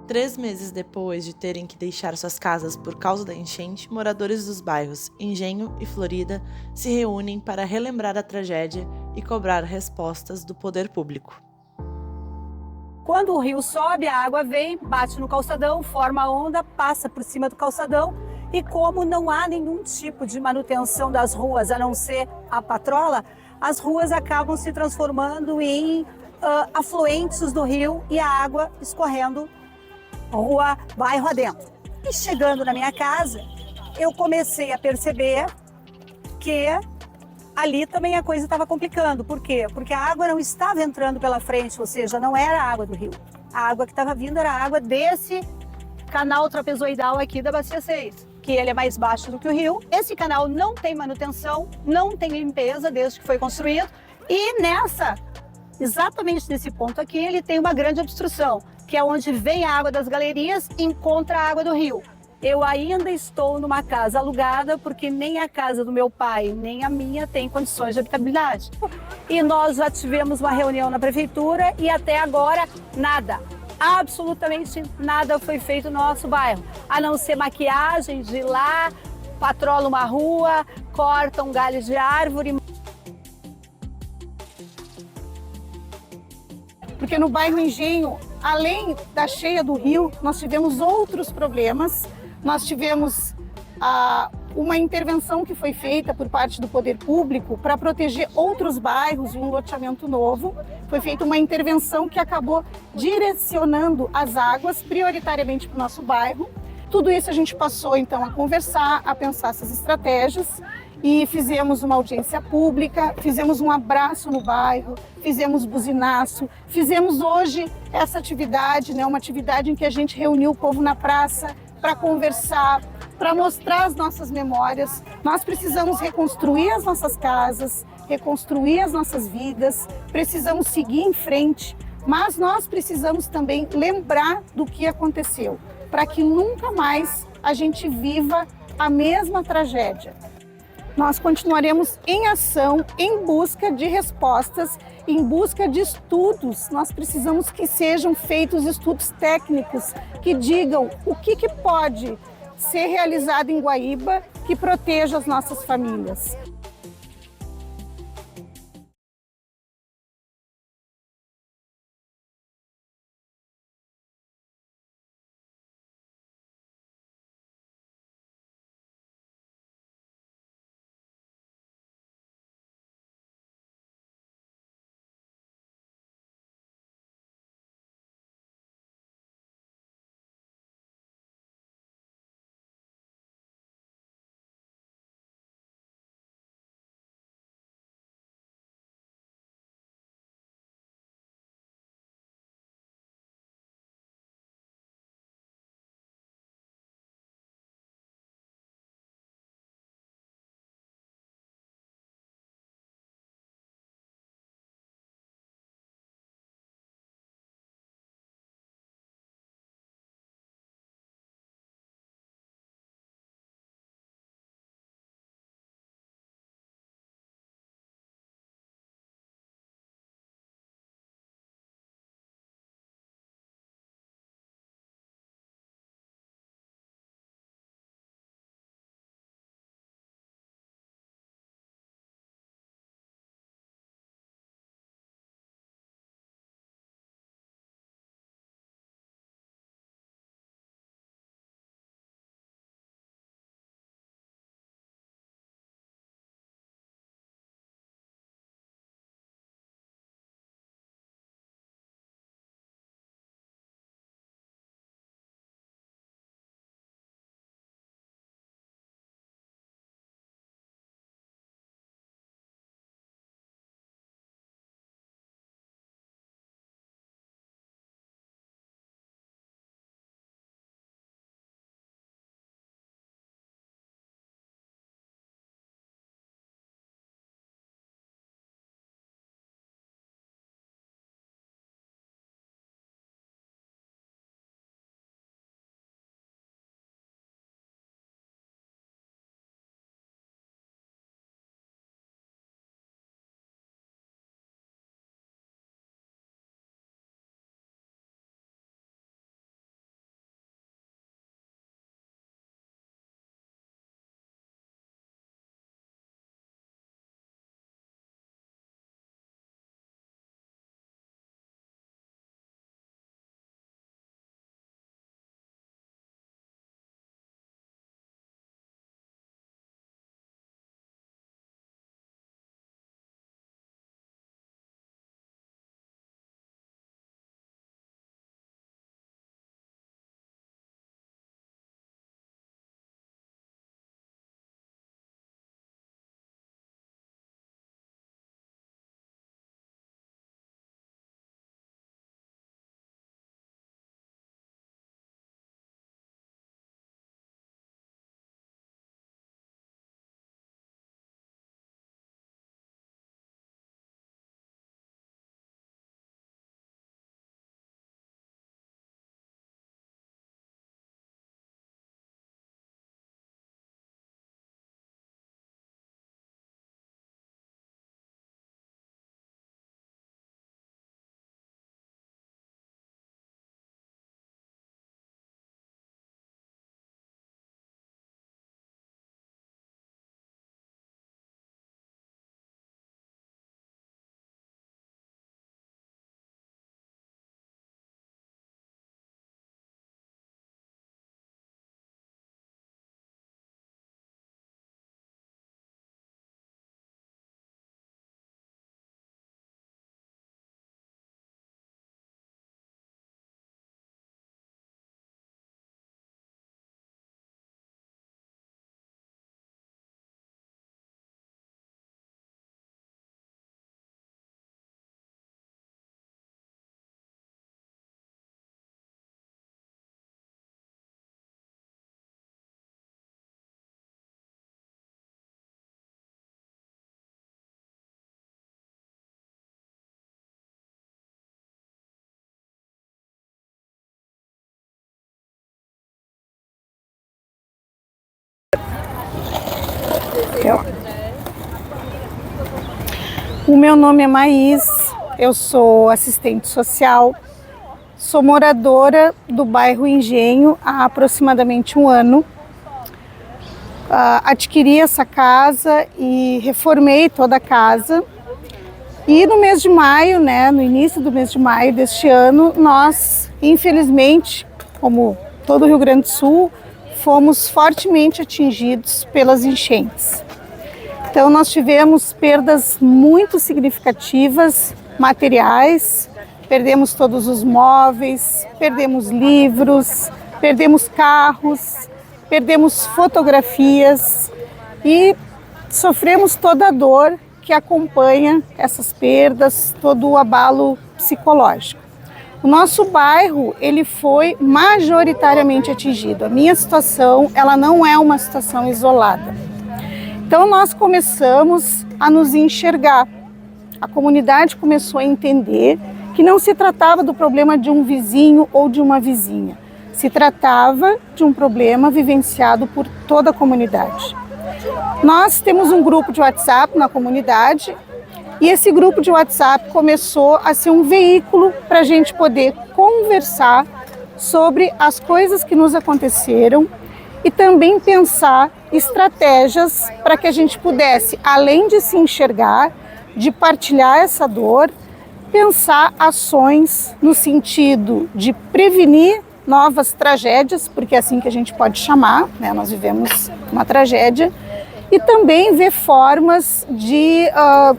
3 meses depois de terem que deixar suas casas por causa da enchente, moradores dos bairros Engenho e Florida se reúnem para relembrar a tragédia e cobrar respostas do poder público. Quando o rio sobe, a água vem, bate no calçadão, forma a onda, passa por cima do calçadão e como não há nenhum tipo de manutenção das ruas, a não ser a patrola, as ruas acabam se transformando em afluentes do rio e a água escorrendo rua, bairro adentro. E chegando na minha casa, eu comecei a perceber que ali também a coisa estava complicando. Por quê? Porque a água não estava entrando pela frente, ou seja, não era a água do rio. A água que estava vindo era a água desse canal trapezoidal aqui da Bacia 6, que ele é mais baixo do que o rio. Esse canal não tem manutenção, não tem limpeza desde que foi construído. E exatamente nesse ponto aqui, ele tem uma grande obstrução, que é onde vem a água das galerias e encontra a água do rio. Eu ainda estou numa casa alugada porque nem a casa do meu pai, nem a minha tem condições de habitabilidade. E nós já tivemos uma reunião na prefeitura e até agora nada, absolutamente nada foi feito no nosso bairro, a não ser maquiagem de ir lá, patrola uma rua, corta um galho de árvore. Porque no bairro Engenho, além da cheia do rio, nós tivemos outros problemas. Nós tivemos uma intervenção que foi feita por parte do poder público para proteger outros bairros e um loteamento novo. Foi feita uma intervenção que acabou direcionando as águas prioritariamente para o nosso bairro. Tudo isso a gente passou então a conversar, a pensar essas estratégias e fizemos uma audiência pública, fizemos um abraço no bairro, fizemos buzinaço, fizemos hoje essa atividade, uma atividade em que a gente reuniu o povo na praça para conversar, para mostrar as nossas memórias. Nós precisamos reconstruir as nossas casas, reconstruir as nossas vidas, precisamos seguir em frente, mas nós precisamos também lembrar do que aconteceu, para que nunca mais a gente viva a mesma tragédia. Nós continuaremos em ação, em busca de respostas, em busca de estudos. Nós precisamos que sejam feitos estudos técnicos que digam o que pode ser realizado em Guaíba que proteja as nossas famílias. O meu nome é Maís, eu sou assistente social, sou moradora do bairro Engenho há aproximadamente um ano. Adquiri essa casa e reformei toda a casa. E no mês de maio, no início do mês de maio deste ano, nós, infelizmente, como todo o Rio Grande do Sul, fomos fortemente atingidos pelas enchentes. Então nós tivemos perdas muito significativas, materiais, perdemos todos os móveis, perdemos livros, perdemos carros, perdemos fotografias e sofremos toda a dor que acompanha essas perdas, todo o abalo psicológico. O nosso bairro, ele foi majoritariamente atingido. A minha situação, ela não é uma situação isolada. Então nós começamos a nos enxergar. A comunidade começou a entender que não se tratava do problema de um vizinho ou de uma vizinha. Se tratava de um problema vivenciado por toda a comunidade. Nós temos um grupo de WhatsApp na comunidade e esse grupo de WhatsApp começou a ser um veículo para a gente poder conversar sobre as coisas que nos aconteceram e também pensar estratégias para que a gente pudesse, além de se enxergar, de partilhar essa dor, pensar ações no sentido de prevenir novas tragédias, porque é assim que a gente pode chamar, nós vivemos uma tragédia, e também ver formas de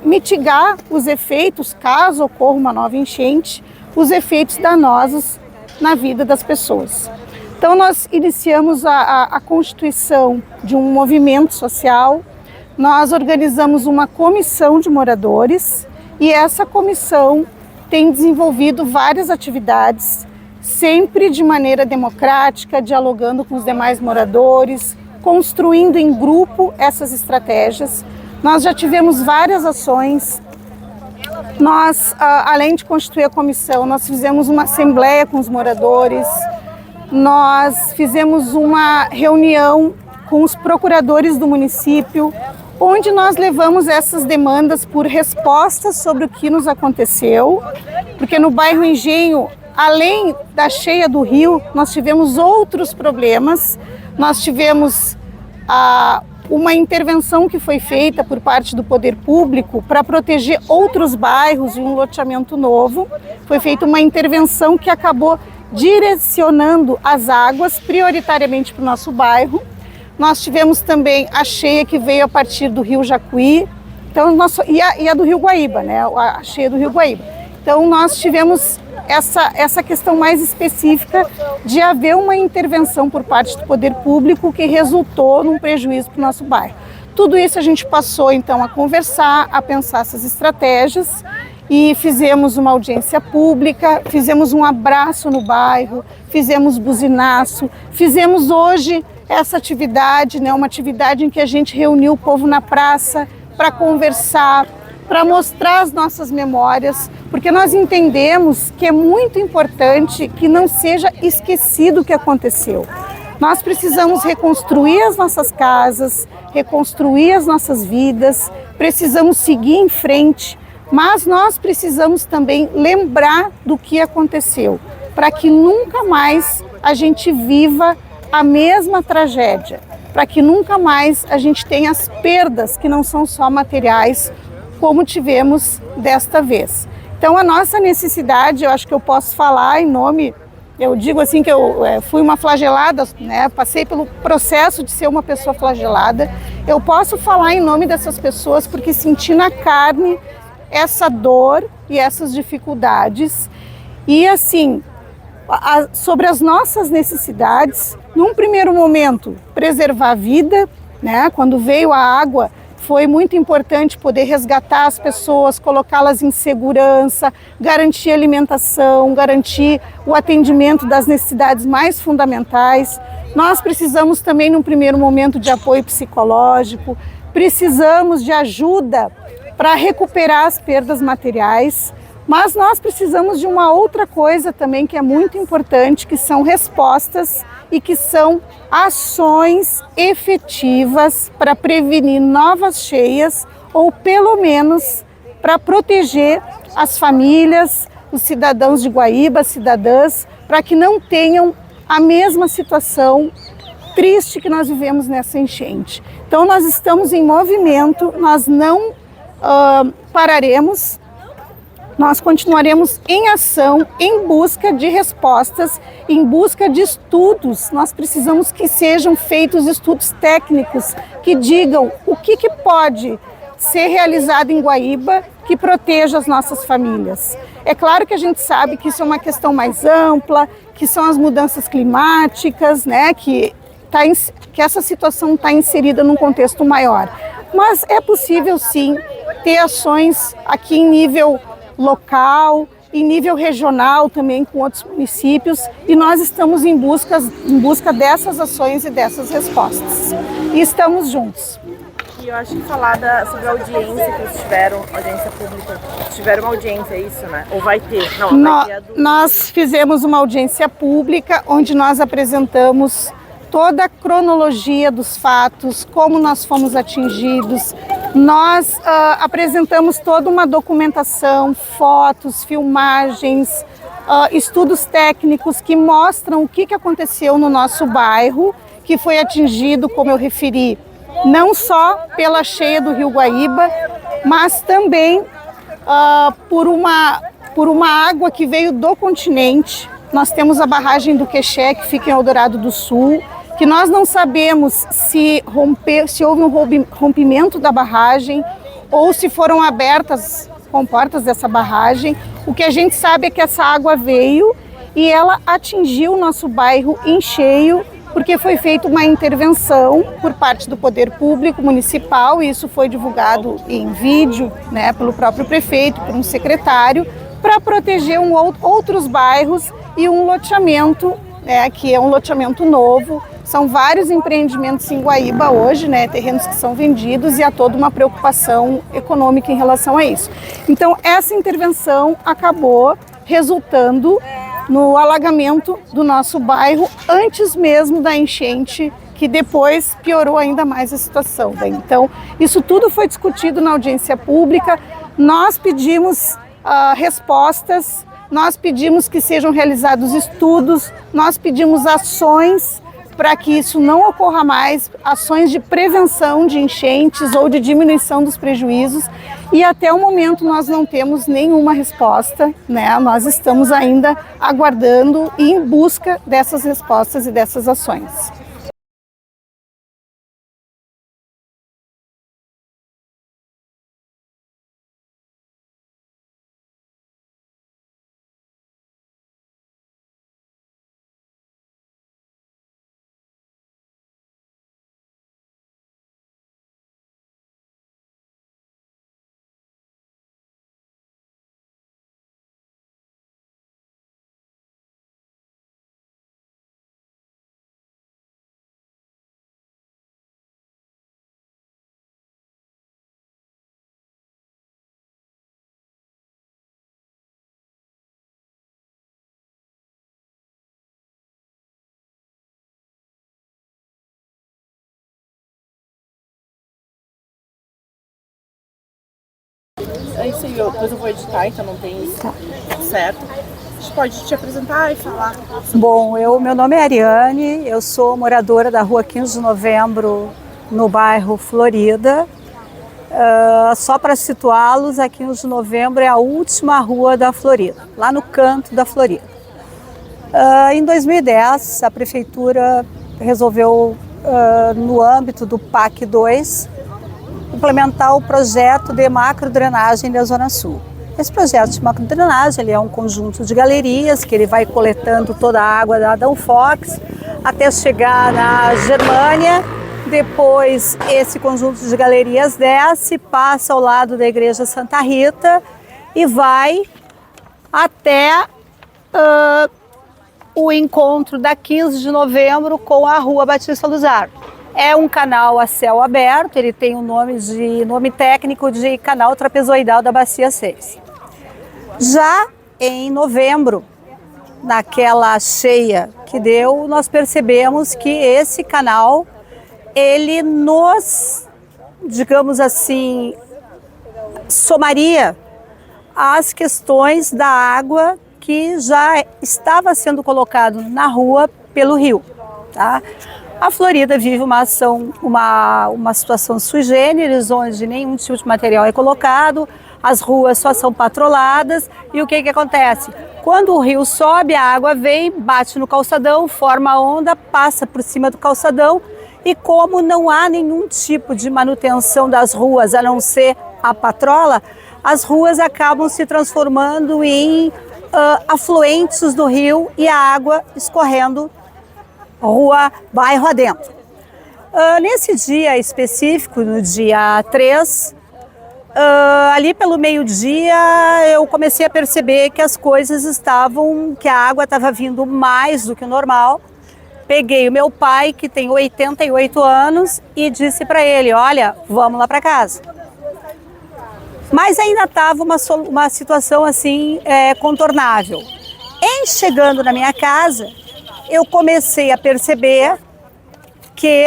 mitigar os efeitos, caso ocorra uma nova enchente, os efeitos danosos na vida das pessoas. Então nós iniciamos a constituição de um movimento social, nós organizamos uma comissão de moradores e essa comissão tem desenvolvido várias atividades, sempre de maneira democrática, dialogando com os demais moradores, construindo em grupo essas estratégias. Nós já tivemos várias ações. Nós, além de constituir a comissão, nós fizemos uma assembleia com os moradores, nós fizemos uma reunião com os procuradores do município, onde nós levamos essas demandas por respostas sobre o que nos aconteceu, porque no bairro Engenho, além da cheia do rio, nós tivemos outros problemas. Nós tivemos uma intervenção que foi feita por parte do poder público para proteger outros bairros e um loteamento novo. Foi feita uma intervenção que acabou direcionando as águas prioritariamente para o nosso bairro. Nós tivemos também a cheia que veio a partir do rio Jacuí, então, e a do rio Guaíba, a cheia do rio Guaíba. Então nós tivemos essa questão mais específica de haver uma intervenção por parte do poder público que resultou num prejuízo para o nosso bairro. Tudo isso a gente passou então a conversar, a pensar essas estratégias e fizemos uma audiência pública, fizemos um abraço no bairro, fizemos buzinaço, fizemos hoje essa atividade, uma atividade em que a gente reuniu o povo na praça para conversar, para mostrar as nossas memórias, porque nós entendemos que é muito importante que não seja esquecido o que aconteceu. Nós precisamos reconstruir as nossas casas, reconstruir as nossas vidas, precisamos seguir em frente, mas nós precisamos também lembrar do que aconteceu, para que nunca mais a gente viva a mesma tragédia, para que nunca mais a gente tenha as perdas que não são só materiais, como tivemos desta vez. Então a nossa necessidade, eu acho que eu posso falar em nome, eu digo assim que eu fui uma flagelada, passei pelo processo de ser uma pessoa flagelada, eu posso falar em nome dessas pessoas porque senti na carne essa dor e essas dificuldades e assim, sobre as nossas necessidades, num primeiro momento, preservar a vida, quando veio a água, foi muito importante poder resgatar as pessoas, colocá-las em segurança, garantir a alimentação, garantir o atendimento das necessidades mais fundamentais. Nós precisamos também, num primeiro momento, de apoio psicológico, precisamos de ajuda para recuperar as perdas materiais, Mas nós precisamos de uma outra coisa também que é muito importante, que são respostas e que são ações efetivas para prevenir novas cheias ou pelo menos para proteger as famílias, os cidadãos de Guaíba, cidadãs, para que não tenham a mesma situação triste que nós vivemos nessa enchente. Então nós estamos em movimento, nós não pararemos, nós continuaremos em ação, em busca de respostas, em busca de estudos. Nós precisamos que sejam feitos estudos técnicos que digam o que pode ser realizado em Guaíba que proteja as nossas famílias. É claro que a gente sabe que isso é uma questão mais ampla, que são as mudanças climáticas, né, que essa situação está inserida num contexto maior. Mas é possível sim ter ações aqui em nível local, em nível regional também com outros municípios, e nós estamos em busca dessas ações e dessas respostas. E estamos juntos. E eu acho que falar sobre a audiência que eles tiveram, audiência pública, tiveram uma audiência, é isso, né? Ou vai ter? Não, vai ter a do... Nós fizemos uma audiência pública onde nós apresentamos toda a cronologia dos fatos, como nós fomos atingidos. Nós apresentamos toda uma documentação, fotos, filmagens, estudos técnicos que mostram o que aconteceu no nosso bairro, que foi atingido, como eu referi, não só pela cheia do Rio Guaíba, mas também por uma água que veio do continente. Nós temos a barragem do Quexé, que fica em Eldorado do Sul, que nós não sabemos se houve um rompimento da barragem ou se foram abertas comportas dessa barragem. O que a gente sabe é que essa água veio e ela atingiu o nosso bairro em cheio, porque foi feita uma intervenção por parte do poder público municipal, e isso foi divulgado em vídeo, né, pelo próprio prefeito, por um secretário, para proteger outros bairros e um loteamento, né, que é um loteamento novo. São vários empreendimentos em Guaíba hoje, né, terrenos que são vendidos, e há toda uma preocupação econômica em relação a isso. Então, essa intervenção acabou resultando no alagamento do nosso bairro antes mesmo da enchente, que depois piorou ainda mais a situação, né? Então, isso tudo foi discutido na audiência pública. Nós pedimos respostas, nós pedimos que sejam realizados estudos, nós pedimos ações para que isso não ocorra mais, ações de prevenção de enchentes ou de diminuição dos prejuízos, e até o momento nós não temos nenhuma resposta, né? Nós estamos ainda aguardando e em busca dessas respostas e dessas ações. É isso aí, depois eu vou editar, então não tem isso certo. A gente pode te apresentar e falar. Bom, meu nome é Ariane, eu sou moradora da rua 15 de Novembro, no bairro Florida. Só para situá-los, a 15 de Novembro é a última rua da Florida, lá no canto da Florida. Em 2010, a prefeitura resolveu, no âmbito do PAC 2, implementar o projeto de macrodrenagem da Zona Sul. Esse projeto de macrodrenagem, ele é um conjunto de galerias que ele vai coletando toda a água da Adão Fox até chegar na Germânia. Depois esse conjunto de galerias desce, passa ao lado da Igreja Santa Rita e vai até o encontro da 15 de novembro com a Rua Batista Luzar. É um canal a céu aberto, ele tem o nome técnico de canal trapezoidal da Bacia 6. Já em novembro, naquela cheia que deu, nós percebemos que esse canal, ele nos, digamos assim, somaria as questões da água que já estava sendo colocado na rua pelo rio, tá? A Florida vive uma situação sui generis, onde nenhum tipo de material é colocado, as ruas só são patroladas, e o que acontece? Quando o rio sobe, a água vem, bate no calçadão, forma onda, passa por cima do calçadão, e como não há nenhum tipo de manutenção das ruas, a não ser a patrola, as ruas acabam se transformando em afluentes do rio e a água escorrendo rua, bairro adentro. Nesse dia específico, no dia 3, ali pelo meio-dia, eu comecei a perceber que as coisas que a água estava vindo mais do que o normal. Peguei o meu pai, que tem 88 anos, e disse para ele: olha, vamos lá para casa. Mas ainda estava uma situação assim contornável. Em chegando na minha casa, eu comecei a perceber que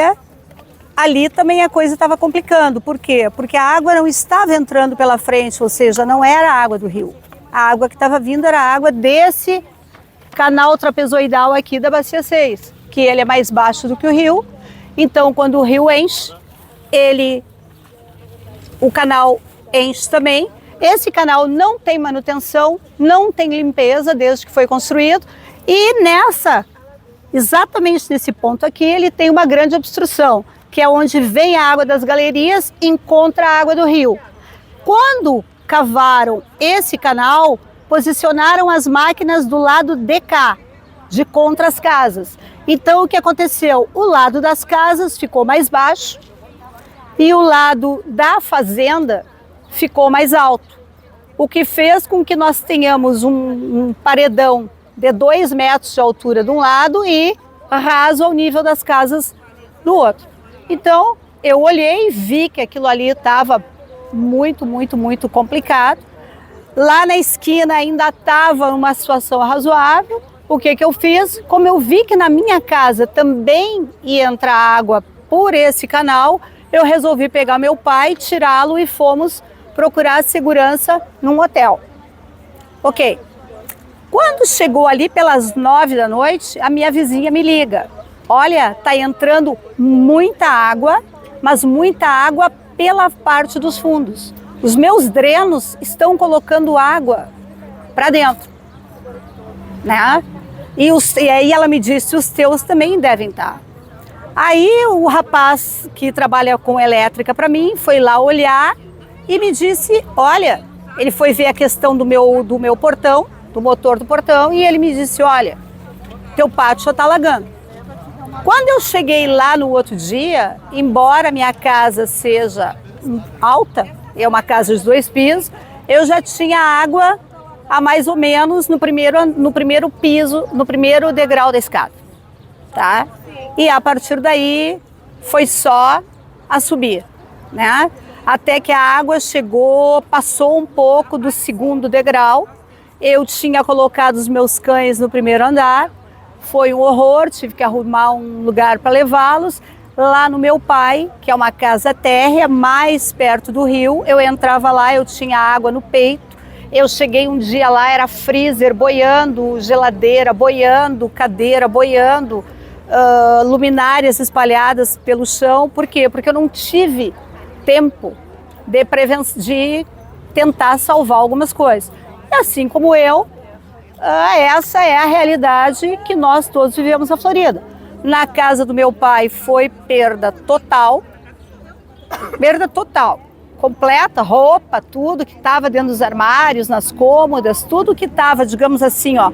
ali também a coisa estava complicando. Por quê? Porque a água não estava entrando pela frente, ou seja, não era a água do rio. A água que estava vindo era a água desse canal trapezoidal aqui da Bacia 6, que ele é mais baixo do que o rio. Então, quando o rio enche, o canal enche também. Esse canal não tem manutenção, não tem limpeza desde que foi construído, e exatamente nesse ponto aqui, ele tem uma grande obstrução, que é onde vem a água das galerias e encontra a água do rio. Quando cavaram esse canal, posicionaram as máquinas do lado de cá, de contra as casas. Então, o que aconteceu? O lado das casas ficou mais baixo e o lado da fazenda ficou mais alto, o que fez com que nós tenhamos um paredão de 2 metros de altura de um lado e raso ao nível das casas do outro. Então, eu olhei e vi que aquilo ali estava muito, muito, muito complicado. Lá na esquina ainda estava numa situação razoável. O que eu fiz? Como eu vi que na minha casa também ia entrar água por esse canal, eu resolvi pegar meu pai, tirá-lo e fomos procurar segurança num hotel. Ok. Quando chegou ali pelas 9 da noite, a minha vizinha me liga. Olha, tá entrando muita água, mas muita água pela parte dos fundos. Os meus drenos estão colocando água para dentro, né? E aí ela me disse, os teus também devem estar. Aí o rapaz que trabalha com elétrica para mim foi lá olhar e me disse, olha, ele foi ver a questão do meu portão, do motor do portão, e ele me disse, olha, teu pátio já está alagando. Quando eu cheguei lá no outro dia, embora minha casa seja alta, é uma casa de 2 pisos, eu já tinha água a mais ou menos no primeiro piso, no primeiro degrau da escada, tá? E a partir daí foi só a subir, né? Até que a água chegou, passou um pouco do 2º degrau. Eu tinha colocado os meus cães no primeiro andar, foi um horror, tive que arrumar um lugar para levá-los. Lá no meu pai, que é uma casa térrea, mais perto do rio, eu entrava lá, eu tinha água no peito. Eu cheguei um dia lá, era freezer boiando, geladeira boiando, cadeira boiando, luminárias espalhadas pelo chão. Por quê? Porque eu não tive tempo de tentar salvar algumas coisas. E assim como eu, essa é a realidade que nós todos vivemos na Florida. Na casa do meu pai foi perda total, completa, roupa, tudo que estava dentro dos armários, nas cômodas, tudo que estava, digamos assim, ó,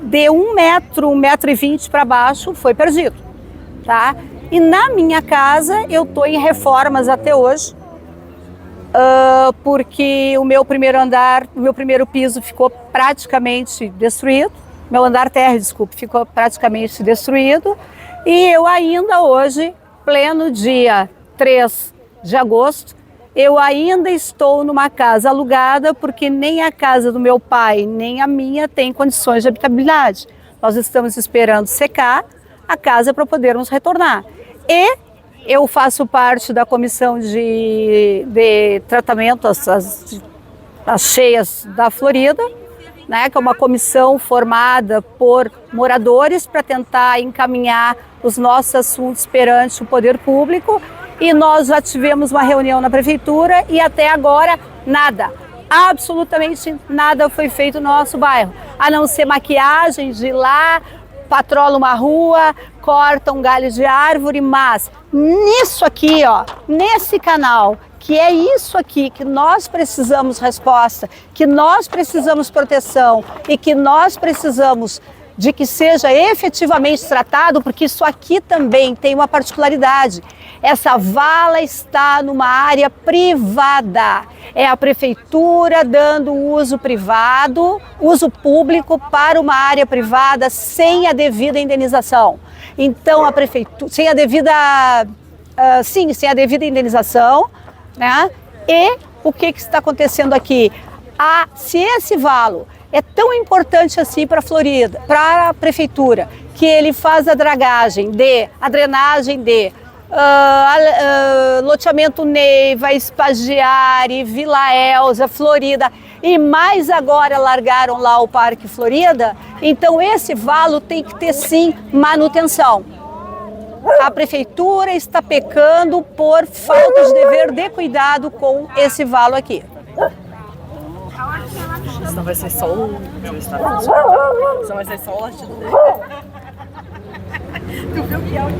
de 1 metro, 1,20 m para baixo foi perdido, tá? E na minha casa eu estou em reformas até hoje, porque o meu primeiro piso ficou praticamente destruído, meu andar térreo, desculpe, ficou praticamente destruído, e eu ainda hoje, pleno dia 3 de agosto, eu ainda estou numa casa alugada porque nem a casa do meu pai, nem a minha tem condições de habitabilidade. Nós estamos esperando secar a casa para podermos retornar. E eu faço parte da comissão de tratamento às cheias da Florida, né, que é uma comissão formada por moradores para tentar encaminhar os nossos assuntos perante o poder público. E nós já tivemos uma reunião na prefeitura e até agora nada, absolutamente nada foi feito no nosso bairro, a não ser maquiagem de ir lá, patrola uma rua, corta um galho de árvore, mas nisso aqui, ó, nesse canal, que é isso aqui, que nós precisamos resposta, que nós precisamos proteção e que nós precisamos de que seja efetivamente tratado, porque isso aqui também tem uma particularidade. Essa vala está numa área privada. É a prefeitura dando uso privado, uso público para uma área privada sem a devida indenização. Então a prefeitura, sem a devida indenização, né? E o que está acontecendo aqui? Se esse valo é tão importante assim para a Florida, para a prefeitura, que ele faz a drenagem loteamento Neiva, Espagiari, Vila Elza, Florida, e mais agora largaram lá o Parque Florida, então esse valo tem que ter sim manutenção. A prefeitura está pecando por falta de dever de cuidado com esse valo aqui. Senão vai ser só o Senão vai ser só o latido dele. Tu viu que é o